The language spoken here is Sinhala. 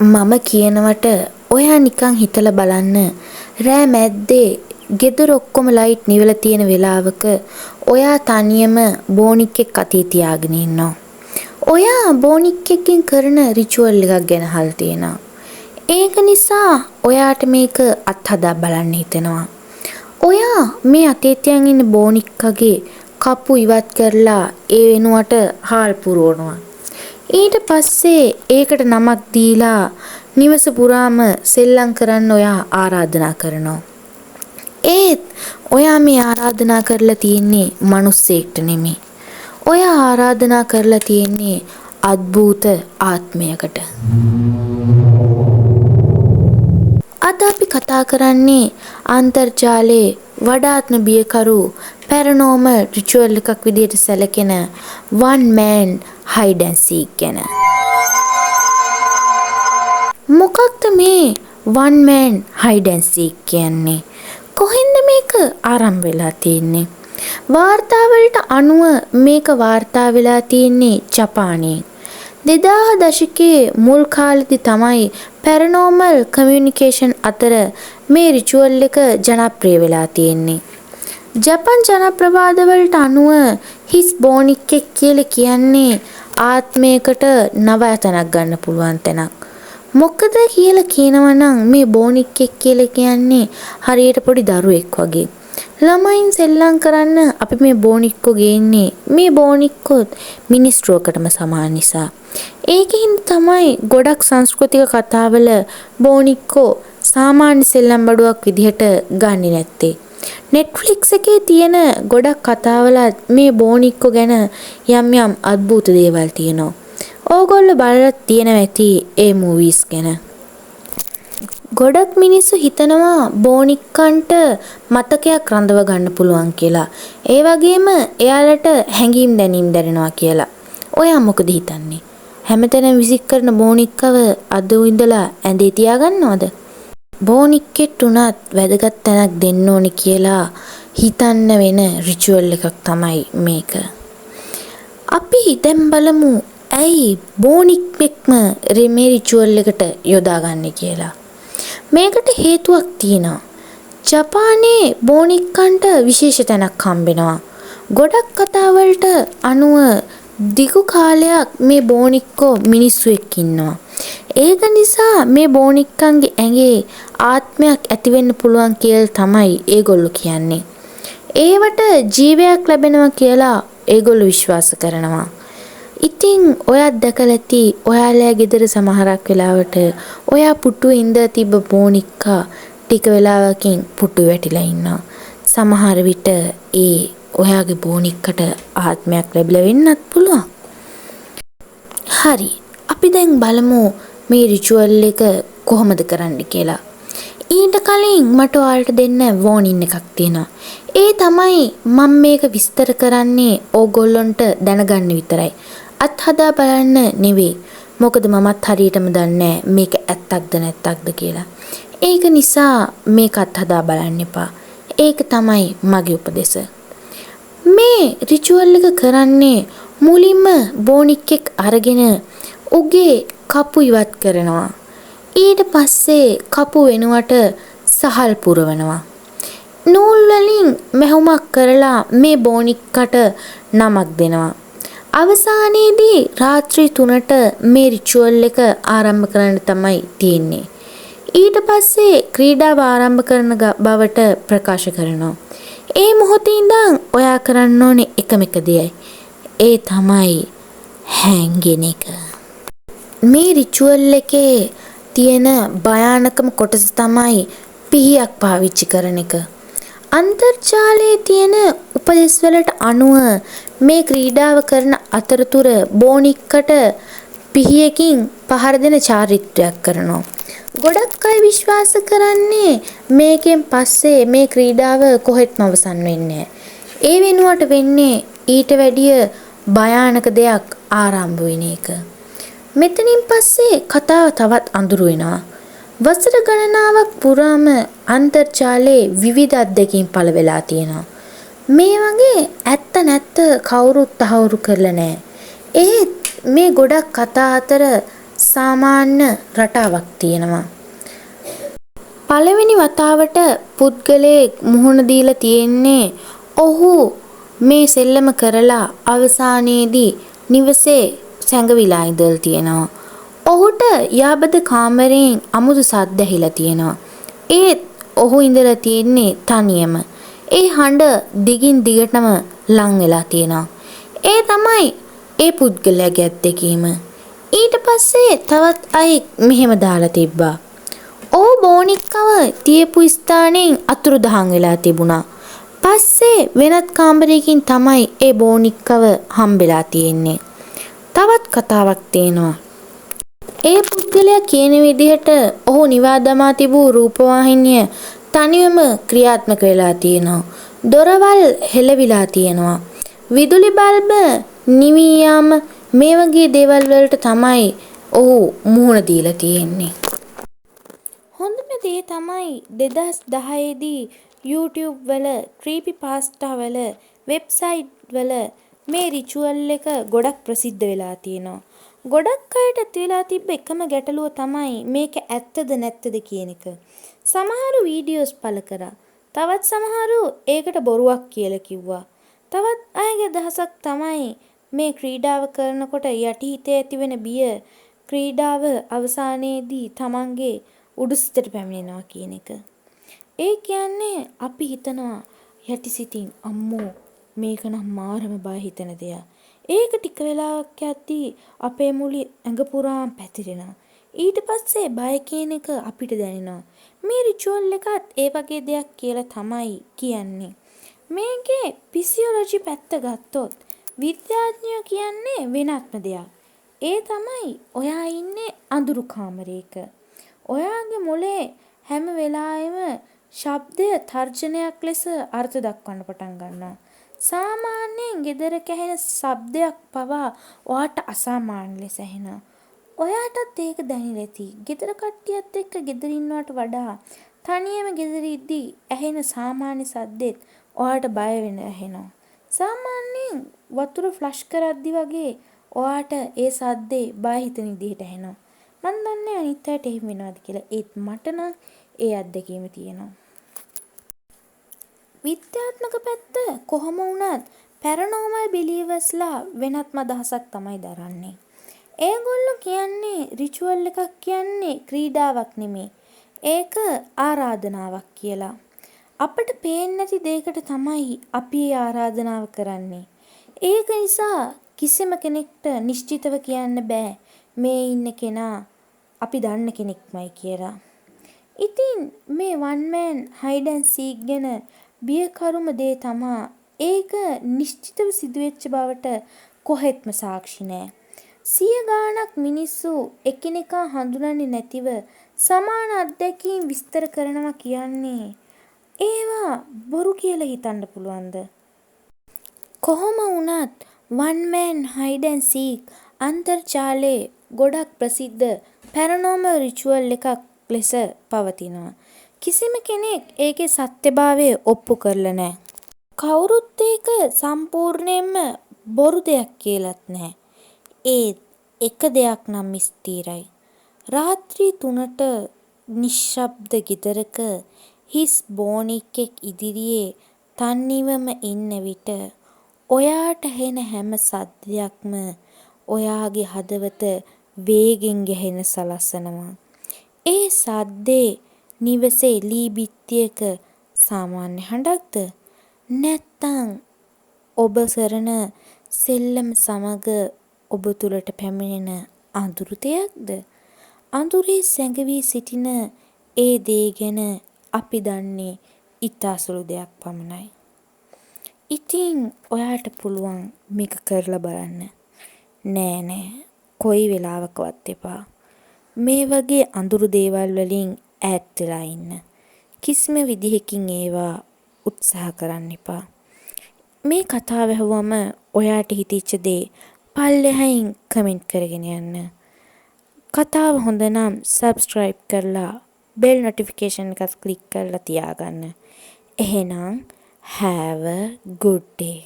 මම කියනවට ඔයා නිකන් හිතලා බලන්න රෑ මැද්දේ ගෙදර ඔක්කොම ලයිට් නිවලා තියෙන වෙලාවක ඔයා තනියම බෝනික් එක්ක අතේ තියාගෙන ඉන්නවා. ඔයා බෝනික් එකකින් කරන රිචුවල් එකක් ගැන අහලා තියෙනවා. ඒක නිසා ඔයාට මේක අත්හදා බලන්න හිතෙනවා. ඔයා මේ අතේ තියන් ඉන්න බෝනික්කගේ කපු ඉවත් කරලා ඒ වෙනුවට හාල් පුරවනවා. ඊට පස්සේ ඒකට නමක් දීලා නිවස පුරාම සෙල්ලම් කරන්න ඔයා ආරාධනා කරනවා. ඒත් ඔයා මේ ආරාධනා කරලා තියෙන්නේ මිනිස්සෙක්ට නෙමෙයි. ඔයා ආරාධනා කරලා තියෙන්නේ අద్භූත ආත්මයකට. අද අපි කතා කරන්නේ අන්තර්ජාලයේ වඩාත්ම බියකරු පැරනෝමල් රිචුවල් එකක් විදිහට සැලකෙන one man hide and seek ගැන. මොකක්ද මේ one man hide and seek කියන්නේ? කොහෙන්ද මේක ආරම්භ වෙලා තියෙන්නේ? වාර්තාවලට අනුව මේක වාර්තා වෙලා තියෙන්නේ ජපානයේ. 2000 දශකයේ මුල් කාලෙදි තමයි පැරනෝමල් කමියුනිකේෂන් අතර මේ රිචුවල් එක ජනප්‍රිය වෙලා තියෙන්නේ. ජපන් ජනප්‍රවාදවලට අනුව හිස් බෝනික් එක් කියලා කියන්නේ ආත්මයකට නවතනක් ගන්න පුළුවන් තැනක්. මොකද කියලා කියනවනම් මේ බෝනික් එක් කියලා කියන්නේ හරියට පොඩි දරුවෙක් වගේ. ළමයින් සෙල්ලම් කරන්න අපි මේ බෝනික්කෝ ගේන්නේ මේ බෝනික්කොත් මිනිස්ට්‍රෝකටම සමාන නිසා. ඒකෙන් තමයි ගොඩක් සංස්කෘතික කතාවල බෝනික්කෝ සාමාන්‍ය සෙල්ලම් බඩුවක් විදිහට ගන්නේ නැත්තේ. Netflix එකේ තියෙන ගොඩක් කතාවල මේ බෝනික්කෝ ගැන යම් යම් අద్භූත දේවල් තියෙනවා. ඕගොල්ලෝ බලලා තියෙනවා ඇති ඒ මූවීස් ගැන. ගොඩක් මිනිස්සු හිතනවා බෝනික්කන්ට මතකයක් රඳව ගන්න පුළුවන් කියලා. ඒ වගේම එයාලට හැඟීම් දැනීම් දැනෙනවා කියලා. ඔයා මොකද හිතන්නේ? හැමතැනම විසික් කරන බෝනික්කව අද ඉඳලා ඇඳේ තියාගන්නවද? බෝනික්කෙට උනත් වැදගත් තැනක් දෙන්න ඕනි කියලා හිතන්න වෙන රිචුවල් එකක් තමයි මේක. අපි දැන් බලමු ඇයි බෝනික්ෙක්ම මේ රිචුවල් එකට යොදාගන්නේ කියලා. මේකට හේතුවක් තියෙනවා. ජපානයේ බෝනික්කන්ට විශේෂ තැනක් හම්බෙනවා. ගොඩක් කතාවලට අනුව දිගු කාලයක් මේ බෝනික්කෝ මිනිස්සු එක්ක ඉන්නවා. ඒක නිසා මේ බෝනික්කන්ගේ ඇඟේ ආත්මයක් ඇති වෙන්න පුළුවන් කියලා තමයි ඒගොල්ලෝ කියන්නේ. ඒවට ජීවයක් ලැබෙනවා කියලා ඒගොල්ලෝ විශ්වාස කරනවා. ඉතින් ඔයත් දැකලා ඇති ඔයාලා ගෙදර සමහරක් වෙලාවට ඔයා පුටුවේ ඉඳලා තිබ්බ බෝනික්කා ටික වෙලාවකින් පුටුවේ වැටිලා ඉන්නවා. සමහර විට ඒ ඔයාගේ බෝනික්කට ආත්මයක් ලැබිලා වෙන්නත් පුළුවන්. හරි. අපි දැන් බලමු මේ රිචුවල් එක කොහොමද කරන්න කියලා. ඊට කලින් මට ඔයාලට දෙන්න වෝනින් එකක් තියෙනවා. ඒ තමයි මම මේක විස්තර කරන්නේ ඕගොල්ලොන්ට දැනගන්න විතරයි. අත්හදා බලන්න නෙවෙයි. මොකද මමත් හරියටම දන්නේ මේක ඇත්තක්ද නැත්තක්ද කියලා. ඒක නිසා මේක අත්හදා බලන්න එපා. ඒක තමයි මගේ උපදෙස. මේ රිචුවල් එක කරන්නේ මුලින්ම බෝනික් එක් අරගෙන උගේ කපු ඉවත් කරනවා. ඊට පස්සේ කපු වෙනුවට සහල් පුරවනවා. නූල් වලින් මැහුමක් කරලා මේ බෝනික්කට නමක් දෙනවා. අවසානයේදී රාත්‍රී 3ට මේ රිචුවල් එක ආරම්භ කරන්න තමයි තියෙන්නේ. ඊට පස්සේ ක්‍රීඩාව ආරම්භ කරන බවට ප්‍රකාශ කරනවා. ඒ මොහොතේ ඉඳන් ඔයා කරන්න ඕනේ එකම එක දෙයයි. ඒ තමයි හැංගෙන එක. මේ රිචුවල් එකේ තියෙන භයානකම කොටස තමයි පිහියක් පාවිච්චි කරන එක. අන්තර්ජාලයේ තියෙන උපදෙස් වලට අනුව මේ ක්‍රීඩාව කරන අතරතුර බෝනික්කට පිහියකින් පහර දෙන චාරිත්‍රයක් කරනවා. ගොඩක් අය විශ්වාස කරන්නේ මේකෙන් පස්සේ මේ ක්‍රීඩාව කොහෙත්ම අවසන් වෙන්නේ නැහැ. ඒ වෙනුවට වෙන්නේ ඊට වැඩිය භයානක දෙයක් ආරම්භ වෙන එක. මෙතනින් පස්සේ කතාව තවත් අඳුරු වෙනවා. වසර ගණනාවක් පුරාම අන්තර්ජාලයේ විවිධ අත්දැකීම් පළ වෙලා තියෙනවා. මේ වගේ ඇත්ත නැත්ත කවුරුත් තහවුරු කරලා නැහැ. ඒත් මේ ගොඩක් කතා අතර සාමාන්‍ය රටාවක් තියෙනවා. පළවෙනි වතාවට පුද්ගලයෙක් මුහුණ දීලා තියෙන්නේ ඔහු මේ සෙල්ලම කරලා අවසානයේදී නිවසේ සැඟවිලා ඉඳලා තියෙනවා. ඔහුට යාබද කාමරයෙන් අමුතු සද්ද ඇහිලා තියෙනවා. ඒත් ඔහු ඉඳලා තියෙන්නේ තනියම. ඒ හඬ දිගින් දිගටම ලං වෙලා තියෙනවා. ඒ තමයි ඒ පුද්ගලයාගේ අත්දැකීම. ඊට පස්සේ තවත් අයෙක් මෙහෙම දාලා තිබ්බා. ඔහු බෝනික්කව තියපු ස්ථානයෙන් අතුරුදහන් වෙලා තිබුණා. පස්සේ වෙනත් කාමරයකින් තමයි ඒ බෝනික්කව හම්බෙලා තියෙන්නේ. තවත් කතාවක් තියෙනවා. ඒ පුද්ගලයා කියන විදිහට ඔහු නිවා දමා තිබූ රූපවාහිනිය තනියම ක්‍රියාත්මක වෙලා තියෙනවා. දොරවල් හෙළවිලා තියෙනවා. විදුලි බල්බ නිවී යාම මේ වගේ දේවල් වලට තමයි ඔහු මුහුණ දීලා තියෙන්නේ. හොඳම දේ තමයි 2010 දී YouTube වල ක්‍රීපි පාස්ටා වල වෙබ්සයිට් වල මේ රිචුවල් එක ගොඩක් ප්‍රසිද්ධ වෙලා තියෙනවා. ගොඩක් අයට ඇති වෙලා තිබ්බ එකම ගැටලුව තමයි මේක ඇත්තද නැත්තද කියන එක. සමහරු වීඩියෝස් පළ කරා. තවත් සමහරු ඒකට බොරුවක් කියලා කිව්වා. තවත් අයගේ අදහසක් තමයි මේ ක්‍රීඩාව කරනකොට යටිහිතේ ඇතිවෙන බිය ක්‍රීඩාව අවසානයේදී තමන්ගේ උඩුසිතට පැමිණෙනවා කියන එක. ඒ කියන්නේ අපි හිතනවා යටිසිතින් අම්මෝ මේක නම් මාරම බය හිතෙන දෙයක්. ඒක ටික වෙලාවක් යද්දී අපේ මුළු ඇඟ පුරාම පැතිරෙනවා. ඊට පස්සේ බය කියන එක අපිට දැනෙනවා. මේ රිචුවල් එකත් ඒ වගේ දෙයක් කියලා තමයි කියන්නේ. මේකේ ෆිසියොලොජි පැත්ත ගත්තොත් විද්‍යාඥයෝ කියන්නේ වෙනත්ම දෙයක්. ඒ තමයි ඔයා ඉන්නේ අඳුරු කාමරයක. ඔයාගේ මොලේ හැම වෙලාවෙම ශබ්දය තර්ජනයක් ලෙස අර්ථ දක්වන්න පටන් ගන්නවා. සාමාන්‍යයෙන් ගෙදරක ඇහෙන ශබ්දයක් පවා ඔයාට අසාමාන්‍ය ලෙස ඇහෙනවා. ඔයාටත් ඒක දැනෙලා ඇති. ගෙදර කට්ටියත් එක්ක ගෙදර ඉන්නවට වඩා තනියම ගෙදර ඉද්දී ඇහෙන සාමාන්‍ය ශබ්දෙත් ඔයාට බය වෙන ඇහෙනවා. සාමාන්‍යයෙන් වතුර ෆ්ලෂ් කරද්දි වගේ ඔයාට ඒ ශබ්දේ බය හිතෙන විදිහට ඇහෙනවා. මන් දන්නේ අනිත් අයට එහෙම වෙනවද කියලා. ඒත් මට නම් ඒ අත්දැකීම තියෙනවා. විද්‍යාත්මක පැත්ත කොහොම වුණත් පැරනෝමල් බිලීවර්ස්ලා වෙනත්ම අදහසක් තමයි දරන්නේ. ඒගොල්ලෝ කියන්නේ රිචුවල් එකක් කියන්නේ ක්‍රීඩාවක් නෙමෙයි. ඒක ආරාධනාවක් කියලා. අපිට පේන්නේ නැති දෙයකට තමයි අපි ආරාධනාව කරන්නේ. ඒක නිසා කිසිම කෙනෙක්ට නිශ්චිතව කියන්න බෑ මේ ඉන්න කෙනා අපි දන්න කෙනෙක්මයි කියලා. ඉතින් මේ වන් මෑන් හයිඩ් ඇන්ඩ් සීක් ගැන බියකරුම දේ තමා ඒක නිශ්චිතව සිදුවෙච්ච බවට කොහෙත්ම සාක්ෂි නෑ. සිය ගාණක් මිනිස්සු එකිනෙකා හඳුනන්නේ නැතිව සමාන අත්දැකීම් විස්තර කරනවා කියන්නේ ඒවා බොරු කියලා හිතන්න පුළුවන්ද? කොහොම වුණත් වන් මෑන් හයිඩ් ඇන්ඩ් සීක් අන්තර්ජාලයේ ගොඩක් ප්‍රසිද්ධ පැරනෝමල් රිචුවල් එකක් ලෙස පවතිනවා. කිසිම කෙනෙක් ඒකේ සත්‍යභාවය ඔප්පු කරලා නැහැ. කවුරුත් ඒක සම්පූර්ණයෙන්ම බොරු දෙයක් කියලාත් නැහැ. ඒත් එක දෙයක් නම් ස්ථිරයි. රාත්‍රී 3ට නිශ්ශබ්ද ගෙදරක හිස් බෝනික්ෙක් ඉදිරියේ තනිවම ඉන්න විට ඔයාට හෙන හැම සද්දයක්ම ඔයාගේ හදවත වේගෙන් ගැහෙන සලස්සනවා. ඒ සද්දේ නිවසේ ලී බිත්තියක සාමාන්‍ය හඬක්ද නැත්නම් ඔබ කරන සෙල්ලම සමග ඔබ තුළට පැමිණෙන අඳුරු දෙයක්ද? අඳුරේ සැඟවී සිටින ඒ දේ ගැන අපි දන්නේ ඉතා සුළු දෙයක් පමණයි. ඉතින් ඔයාට පුළුවන් මේක කරලා බලන්න. නෑ කොයි වෙලාවකවත් එපා. මේ වගේ අඳුරු දේවල් වලින් ඈත් වෙලා ඉන්න. කිසිම විදිහකින් ඒවා උත්සාහ කරන්න එපා. මේ කතාව ඇහුවම ඔයාට හිතෙච්ච දේ පල්ලෙහායින් කමෙන්ට් කරගෙන යන්න. කතාව හොඳ නම් subscribe කරලා bell notification එකත් click කරලා තියාගන්න. එහෙනම් have a good day.